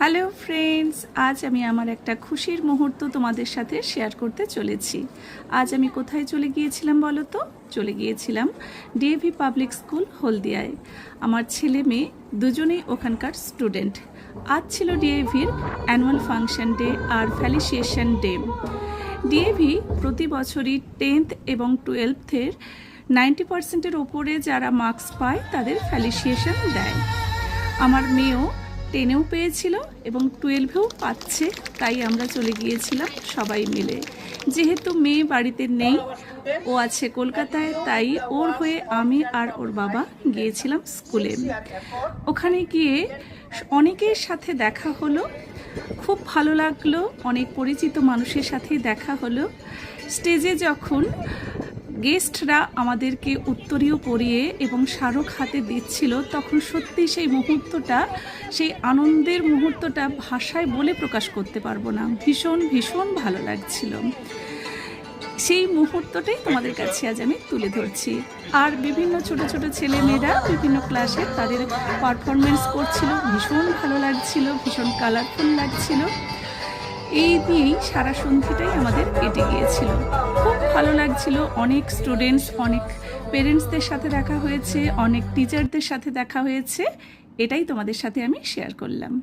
Hello friends, আজ আমি আমার একটা খুশির মুহূর্ত তোমাদের সাথে শেয়ার করতে চলেছি। আজ আমি কোথায় চলে গিয়েছিলাম বলো তো? চলে গিয়েছিলাম ডিএভি পাবলিক স্কুল হলদিয়ায়। আমার ছেলে মেয়ে দুজনেই ওখানকার স্টুডেন্ট। আজ ছিল ডিএভির অ্যানুয়াল ফাংশন ডে আর ফেলিসিয়েশন ডে। ডিএভি প্রতি বছরই 10th এবং 12th-এর 90%-এর ওপরে যারা মার্কস পায় তাদের ফেলিসিয়েশন দেয়। আমার মেয়েও 10-এও পেয়েছিল এবং 12-এও পাচ্ছে, তাই আমরা চলে গিয়েছিলাম সবাই মিলে। যেহেতু মেয়ে বাড়িতে নেই, ও আছে কলকাতায়, তাই ওর হয়ে আমি আর ওর বাবা গিয়েছিলাম স্কুলে। ওখানে গিয়ে অনেকের সাথে দেখা হলো, খুব ভালো লাগলো। অনেক পরিচিত মানুষের সাথে দেখা হলো। স্টেজে যখন গেস্টরা আমাদেরকে উত্তরীয় পরিয়ে এবং স্মারক হাতে দিচ্ছিল, তখন সত্যি সেই মুহূর্তটা, সেই আনন্দের মুহূর্তটা ভাষায় বলে প্রকাশ করতে পারবো না। ভীষণ ভীষণ ভালো লাগছিল। সেই মুহূর্তটাই তোমাদের কাছে আজ আমি তুলে ধরছি। আর বিভিন্ন ছোট ছোট ছেলেমেয়েরা বিভিন্ন ক্লাসে তাদের পারফরমেন্স করছিল, ভীষণ ভালো লাগছিল, ভীষণ কালারফুল লাগছিল। এই দিয়েই সারা সন্ধ্যাটাই আমাদের কেটে গিয়েছিল। খুব ভালো লাগছিল। অনেক স্টুডেন্টস, অনেক পেরেন্টসদের সাথে দেখা হয়েছে, অনেক টিচারদের সাথে দেখা হয়েছে। এটাই তোমাদের সাথে আমি শেয়ার করলাম।